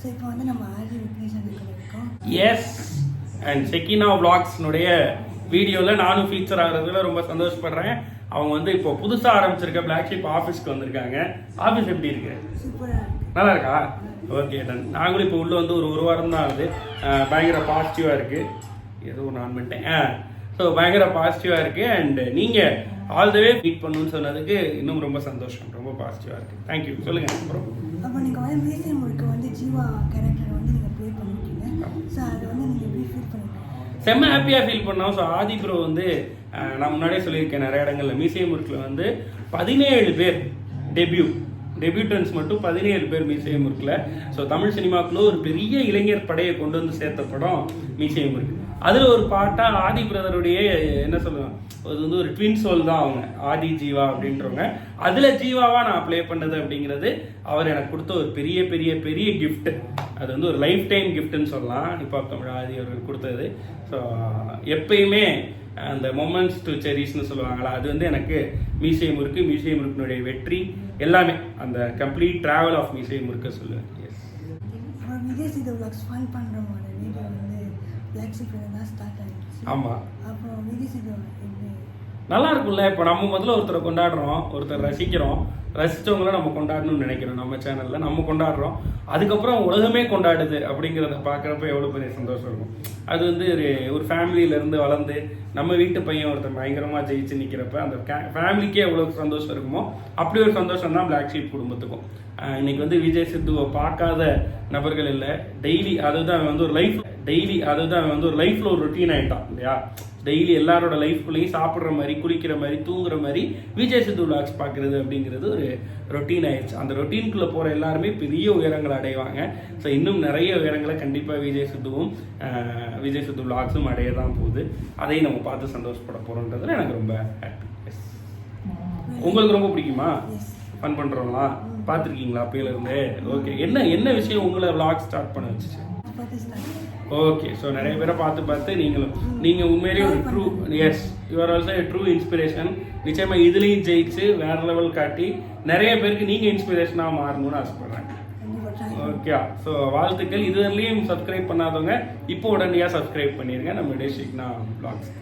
So இப்போ வந்து நம்ம ஆதி விக்னேஸ்வரனுக்கு இருக்கோம். எஸ் அண்ட் செக்கினா விளாக்ஸ்னுடைய வீடியோவில் நானும் ஃபீச்சர் ஆகிறதுல ரொம்ப சந்தோஷப்படுறேன். அவங்க வந்து இப்போ புதுசாக ஆரம்பிச்சிருக்க பிளாக் ஷீப் ஆஃபீஸ்க்கு வந்திருக்காங்க. ஆஃபீஸ் எப்படி இருக்கு? சூப்பராக இருக்கு. நல்லா இருக்கா? Okay done. நாங்களும் இப்போ உள்ள வந்து ஒரு வாரம் தான் ஆகுது. பயங்கர பாசிட்டிவாக இருக்குது. ஏதோ நான் பண்ணிட்டேன். ஸோ பயங்கர பாசிட்டிவாக இருக்குது. அண்ட் நீங்கள் ஆல் த வே மீட் பண்ணணும்னு சொன்னதுக்கு இன்னும் ரொம்ப சந்தோஷம். ரொம்ப பாசிட்டிவாக இருக்குது. தேங்க்யூ. சொல்லுங்கள். அப்புறம் அப்போ நீங்கள் வந்து மியூசியம் முழுக்க வந்து ஜீவா கேரக்டர் வந்து நீங்கள் ப்ளே பண்ணிருக்கீங்க. ஸோ அதை வந்து நீங்கள் எப்படி ஃபீல் பண்ணுவீங்க? செம்ம ஹாப்பியாக ஃபீல் பண்ணோம். ஸோ ஆதி ப்ரோ வந்து நான் முன்னாடியே சொல்லியிருக்கேன் நிறைய இடங்களில் மியூசியம் முறுக்கில் வந்து 17 பேர் டெபியூட்டன்ஸ் மட்டும் 17 பேர் மியூசியம் முறுக்கில். ஸோ தமிழ் சினிமாக்குள்ள ஒரு பெரிய இளைஞர் படையை கொண்டு வந்து சேர்த்த படம் மியூசியம் முறுக்கு. அதில் ஒரு பாட்டாக ஆதி பிரதருடைய என்ன சொல்லுவேன், அது வந்து ஒரு ட்வின் சோல் தான் அவங்க, ஆதி ஜீவா அப்படின்றவங்க. அதில் ஜீவாவாக நான் ப்ளே பண்ணது அப்படிங்கிறது அவர் எனக்கு கொடுத்த ஒரு பெரிய பெரிய பெரிய கிஃப்ட். அது வந்து ஒரு லைஃப் டைம் கிஃப்ட்னு சொல்லலாம். இப்போ தமிழ் ஆதி அவர்கள் கொடுத்தது. ஸோ எப்பயுமே அந்த மொமெண்ட்ஸ் டு செரிஷ்னு சொல்லுவாங்களா, அது வந்து எனக்கு மியூசியம் முறுக்கினுடைய வெற்றி எல்லாமே அந்த கம்ப்ளீட் ட்ராவல் ஆஃப் மியூசியம் முறுக்க சொல்லுவேன். எஸ். அப்புறம் விஜய் சேது விளாக்ஸ் ஃபன் பண்ணுறவங்களோட வீடியோ வந்து பிளாக் ஷீப்பில் தான் ஸ்டார்ட் ஆகிடுச்சு. ஆமாம். அப்புறம் விஜய் சேது எப்படி நல்லா இருக்கும்ல. இப்போ நம்ம முதல்ல ஒருத்தரை கொண்டாடுறோம், ஒருத்தர் ரசிக்கிறோம், ரசித்தவங்கள நம்ம கொண்டாடணும்னு நினைக்கிறோம். நம்ம சேனலில் நம்ம கொண்டாடுறோம், அதுக்கப்புறம் உலகமே கொண்டாடுது அப்படிங்கிறத பார்க்குறப்ப எவ்வளோ பெரிய சந்தோஷம் இருக்கும். அது வந்து ஒரு ஃபேமிலியிலேருந்து வளர்ந்து நம்ம வீட்டு பையன் ஒருத்தர் பயங்கரமாக ஜெயிச்சு நிற்கிறப்ப அந்த ஃபேமிலிக்கே எவ்வளோ சந்தோஷம் இருக்குமோ அப்படி ஒரு சந்தோஷம் தான் பிளாக் ஷீப் குடும்பத்துக்கும். இன்னைக்கு வந்து விஜய் சித்துவை பார்க்காத நபர்கள் இல்லை. டெய்லி அதுதான் வந்து ஒரு லைஃப்பில் ஒரு ரொட்டீன் ஆகிட்டான் இல்லையா. டெய்லி எல்லாரோட லைஃப்குள்ளேயும் சாப்பிட்ற மாதிரி, குளிக்கிற மாதிரி, தூங்குற மாதிரி விஜய் சித்து விளாக்ஸ் பார்க்குறது அப்படிங்கிறது ஒரு ரொட்டீன் ஆயிடுச்சு. அந்த ரொட்டீனுக்குள்ளே போகிற எல்லாருமே பெரிய உயரங்களை அடைவாங்க. ஸோ இன்னும் நிறைய உயரங்களை கண்டிப்பாக விஜய் சித்து விளாக்ஸும் அடைய தான் போகுது. அதையும் நம்ம பார்த்து சந்தோஷப்பட போகிறோன்றதுல எனக்கு ரொம்ப ஹாப்பி. எஸ். உங்களுக்கு ரொம்ப பிடிக்குமா? ஃபன் பண்ணுறோங்களா? பார்த்துருக்கீங்களா அப்பயிலேருந்து? ஓகே. என்ன விஷயம் உங்களை விளாக் ஸ்டார்ட் பண்ண வச்சுச்சு? ஓகே. ஸோ நிறைய பேரை பார்த்து நீங்கள் உண்மையிலேயே ஒரு true you are also true inspiration. நிச்சயமாக இதுலேயும் ஜெயிச்சு வேற லெவல் காட்டி நிறைய பேருக்கு நீங்கள் இன்ஸ்பிரேஷனாக மாறணும்னு ஆசைப்படுறேன். ஓகே. ஸோ வாழ்த்துக்கள். இதுவரையிலையும் சப்ஸ்கிரைப் பண்ணாதவங்க இப்போ உடனடியாக சப்ஸ்கிரைப் பண்ணிடுங்க நம்ம டேஷிக்னா விளாக்ஸ்.